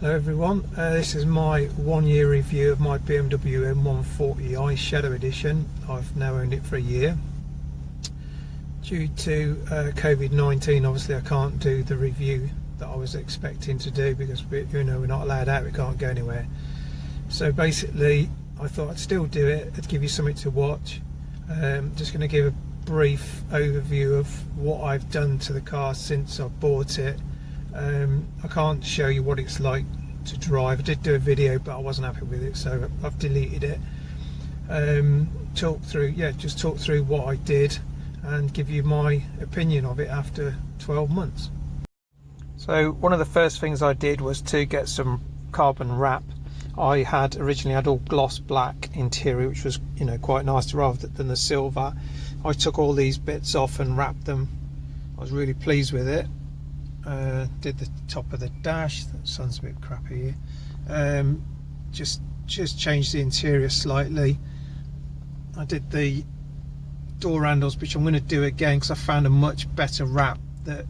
Hello everyone, this is my 1 year review of my BMW M140i Shadow Edition. I've now owned it for a year. Due to COVID-19, obviously I can't do the review that I was expecting to do because we're not allowed out, we can't go anywhere. So basically I thought I'd still do it, I'd give you something to watch. Just going to give a brief overview of what I've done to the car since I bought it. I can't show you what it's like to drive. I did do a video but I wasn't happy with it, so I've deleted it. Talk through what I did and give you my opinion of it after 12 months. So one of the first things I did was to get some carbon wrap. I had originally had all gloss black interior, which was quite nice rather than the silver. I took all these bits off and wrapped them. I was really pleased with it. Did the top of the dash, that sun's a bit crappy here. Just changed the interior slightly. I did the door handles, which I'm going to do again because I found a much better wrap. That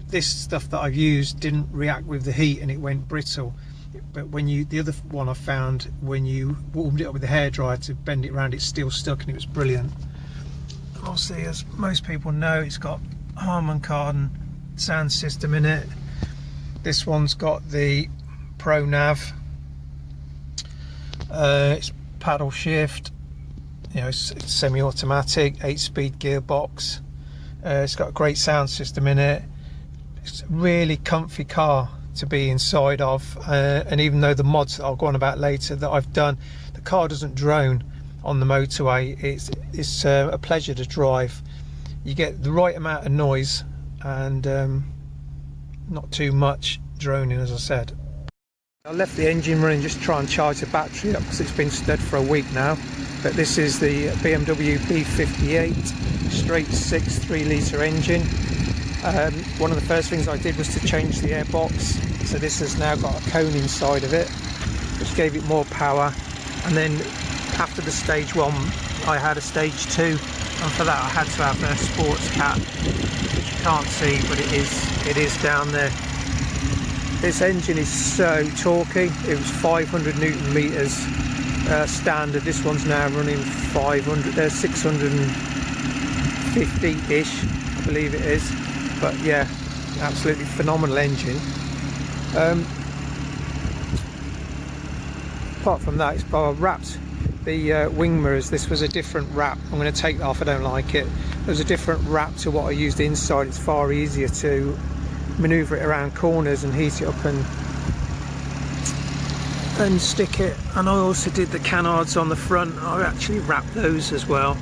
this stuff that I've used didn't react with the heat and it went brittle, but the other one I found, when you warmed it up with the hairdryer to bend it around, it still stuck and it was brilliant. Obviously, as most people know, it's got Harman Kardon sound system in it. This one's got the Pro Nav. It's paddle shift, it's semi-automatic, 8-speed gearbox. It's got a great sound system in it. It's a really comfy car to be inside of, and even though the mods that I'll go on about later that I've done, the car doesn't drone on the motorway. It's a pleasure to drive. You get the right amount of noise and not too much droning, as I said. I left the engine running just to try and charge the battery up because it's been stood for a week now. But this is the BMW B58 straight 6 3-litre engine. One of the first things I did was to change the airbox, so this has now got a cone inside of it which gave it more power. And then after the stage 1 I had a stage 2, and for that I had to have a sports cat, which you can't see but it is down there. This engine is so torquey. It was 500 Newton meters standard. This one's now running 650-ish, I believe it is. But yeah, absolutely phenomenal engine. Apart from that, I wrapped the wing mirrors. This was a different wrap. I'm going to take that off, I don't like it. There's a different wrap to what I used inside. It's far easier to manoeuvre it around corners and heat it up and stick it. And I also did the canards on the front. I actually wrapped those as well,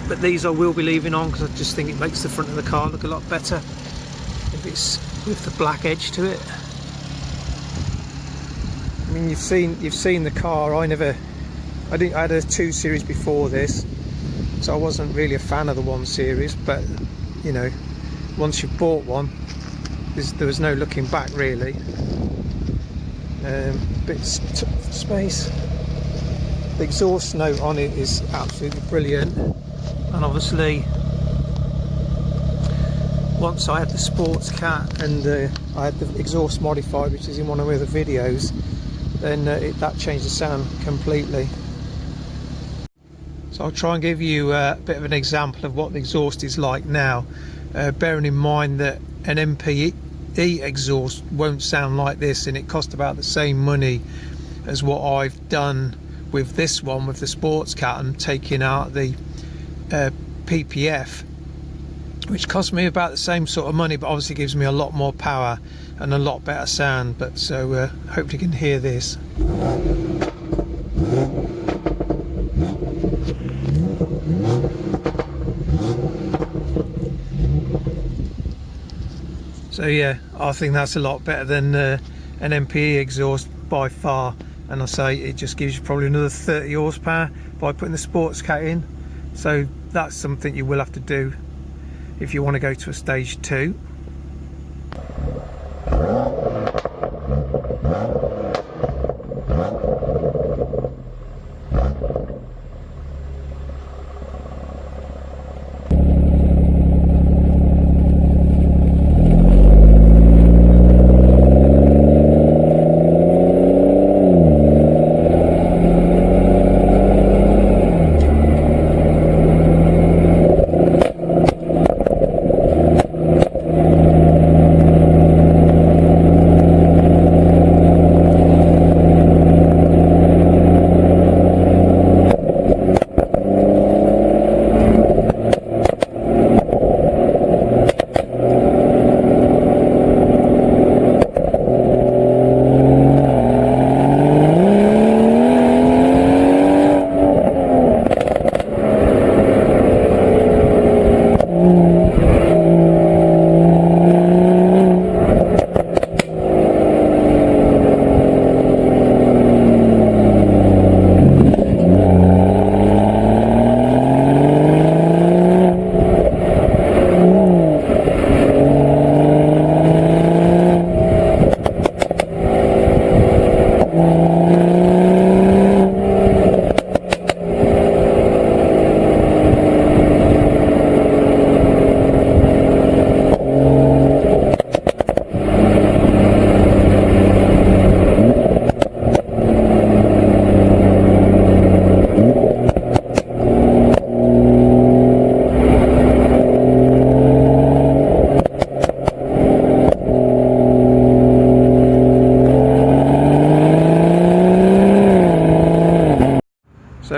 but these I will be leaving on because I just think it makes the front of the car look a lot better if it's with the black edge to it. I mean, you've seen the car. I had a 2 Series before this, so I wasn't really a fan of the 1 Series, but once you've bought one, there was no looking back really. Bit of space. The exhaust note on it is absolutely brilliant, and obviously once I had the sports cat and I had the exhaust modified, which is in one of the other videos, then that changed the sound completely. So I'll try and give you a bit of an example of what the exhaust is like now, bearing in mind that an MPE exhaust won't sound like this, and it cost about the same money as what I've done with this one, with the sports cat, and taking out the PPF, which cost me about the same sort of money, but obviously gives me a lot more power and a lot better sound. But so hopefully you can hear this. So yeah, I think that's a lot better than an MPE exhaust by far, and I say it just gives you probably another 30 horsepower by putting the sports cat in. So that's something you will have to do if you want to go to a stage 2.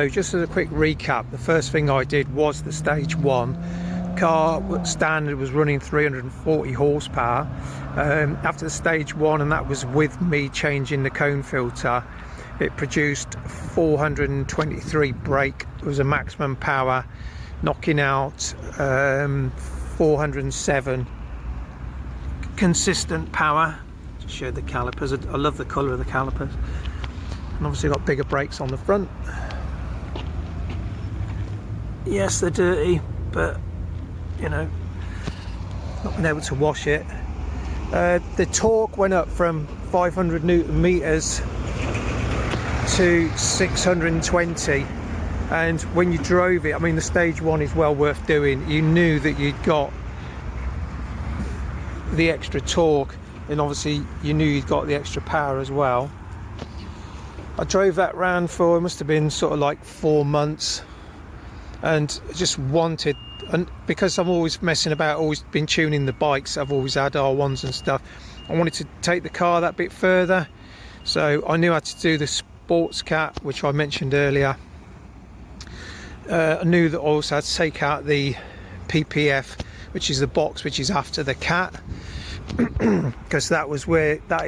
So just as a quick recap, the first thing I did was the stage 1. Car standard was running 340 horsepower. After the stage 1, and that was with me changing the cone filter, it produced 423 brake. It was a maximum power, knocking out 407 consistent power. Just show the calipers. I love the colour of the calipers. And obviously got bigger brakes on the front. Yes, they're dirty, but you know, not been able to wash it. The torque went up from 500 Newton meters to 620, and when you drove it, I mean, the stage 1 is well worth doing. You knew that you'd got the extra torque, and obviously you knew you'd got the extra power as well. I drove that round for, it must have been sort of like 4 months, and just wanted, and because I'm always messing about, always been tuning the bikes, I've always had R1s and stuff, I wanted to take the car that bit further. So I knew how to do the sports cat, which I mentioned earlier. I knew that I also had to take out the PPF, which is the box which is after the cat, because that is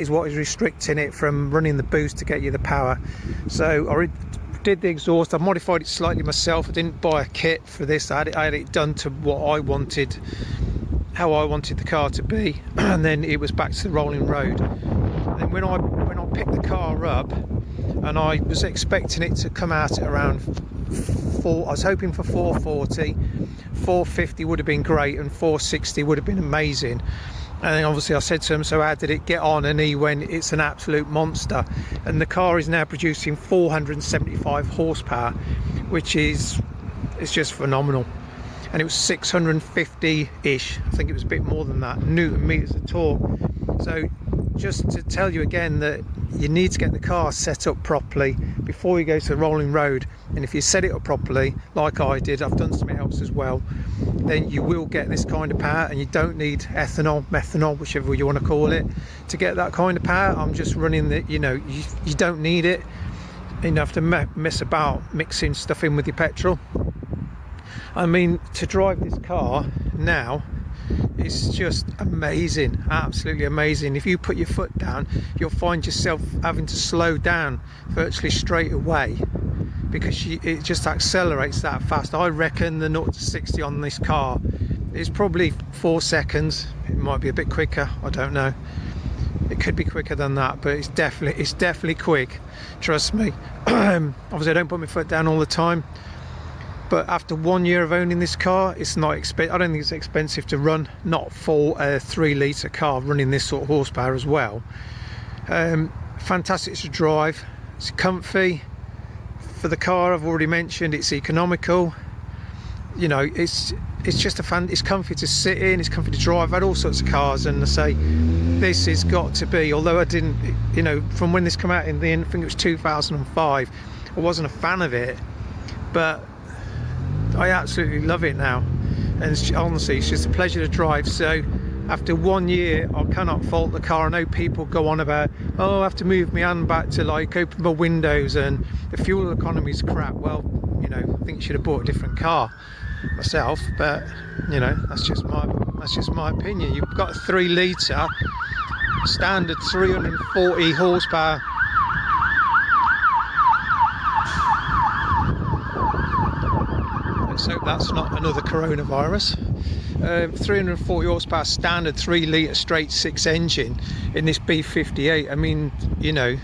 what is restricting it from running the boost to get you the power. So I did the exhaust. I modified it slightly myself. I didn't buy a kit for this. I had it done to what I wanted, how I wanted the car to be, and then it was back to the rolling road. And then when I picked the car up, and I was expecting it to come out at around 4, I was hoping for 440, 450 would have been great, and 460 would have been amazing. And then obviously I said to him, so how did it get on? And he went, it's an absolute monster. And the car is now producing 475 horsepower, which is, it's just phenomenal. And it was 650-ish, I think it was a bit more than that, Newton meters of torque. So just to tell you again that you need to get the car set up properly before you go to the rolling road. And if you set it up properly, like I did, I've done something else as well, then you will get this kind of power. And you don't need ethanol, methanol, whichever you want to call it, to get that kind of power. I'm just running the, you know, you don't need it. You don't have to mess about mixing stuff in with your petrol. I mean, to drive this car now, it's just amazing, absolutely amazing. If you put your foot down, you'll find yourself having to slow down virtually straight away, because it just accelerates that fast. I reckon the 0 to 60 on this car is probably 4 seconds. It might be a bit quicker, I don't know. It could be quicker than that, but it's definitely quick, trust me. Obviously I don't put my foot down all the time, but after 1 year of owning this car, it's not expensive. I don't think it's expensive to run, not for a 3-litre car running this sort of horsepower as well. Fantastic to drive. It's comfy. For the car, I've already mentioned, it's economical. You know, it's just it's comfy to sit in, it's comfy to drive. I've had all sorts of cars, and I say this has got to be, although I didn't, you know, from when this came out in the end, I think it was 2005, I wasn't a fan of it, but I absolutely love it now, and honestly it's just a pleasure to drive. So after 1 year, I cannot fault the car. I know people go on about, oh, I have to move my hand back to like open my windows and the fuel economy is crap. Well, you know, I think you should have bought a different car myself, but you know, that's just my opinion. You've got a 3-litre standard 340 horsepower. Let's hope that's not another coronavirus. 340 horsepower standard 3-litre straight 6 engine in this B58. I mean, you know,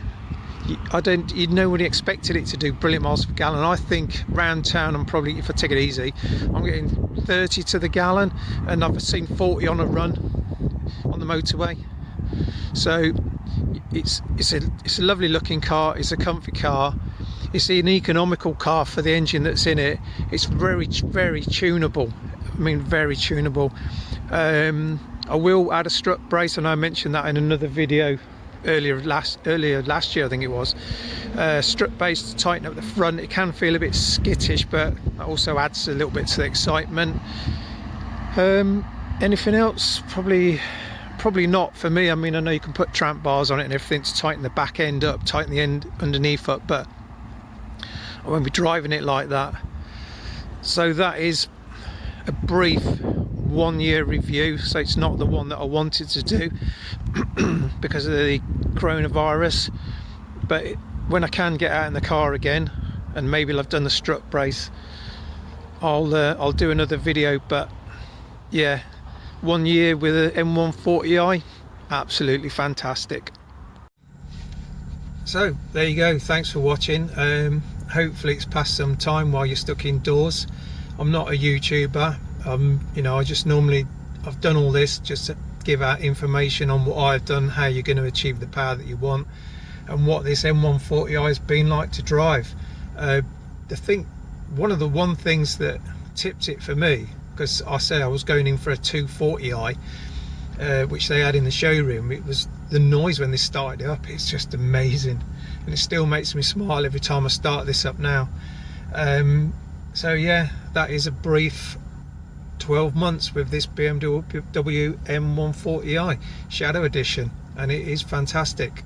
nobody expected it to do brilliant miles per gallon. I think round town, I'm probably, if I take it easy, I'm getting 30 to the gallon, and I've seen 40 on a run on the motorway. So it's a lovely looking car. It's a comfy car. It's an economical car for the engine that's in it. It's very tunable. I mean, very tunable. I will add a strut brace, and I mentioned that in another video earlier last year, I think it was. Strut brace to tighten up the front. It can feel a bit skittish, but that also adds a little bit to the excitement. Anything else? Probably not for me. I mean, I know you can put tramp bars on it and everything to tighten the back end up, tighten the end underneath up, but I won't be driving it like that. So that is a brief 1 year review. So it's not the one that I wanted to do because of the coronavirus, but when I can get out in the car again, and maybe I've done the strut brace, I'll do another video. But yeah, 1 year with an M140i, absolutely fantastic. So there you go, thanks for watching. Hopefully it's passed some time while you're stuck indoors. I'm not a YouTuber. You know, I've done all this just to give out information on what I've done, how you're going to achieve the power that you want, and what this M140i has been like to drive. One of the things that tipped it for me, because I said I was going in for a 240i, which they had in the showroom, it was the noise when they started it up. It's just amazing, and it still makes me smile every time I start this up now. So yeah, that is a brief 12 months with this BMW M140i Shadow Edition, and it is fantastic.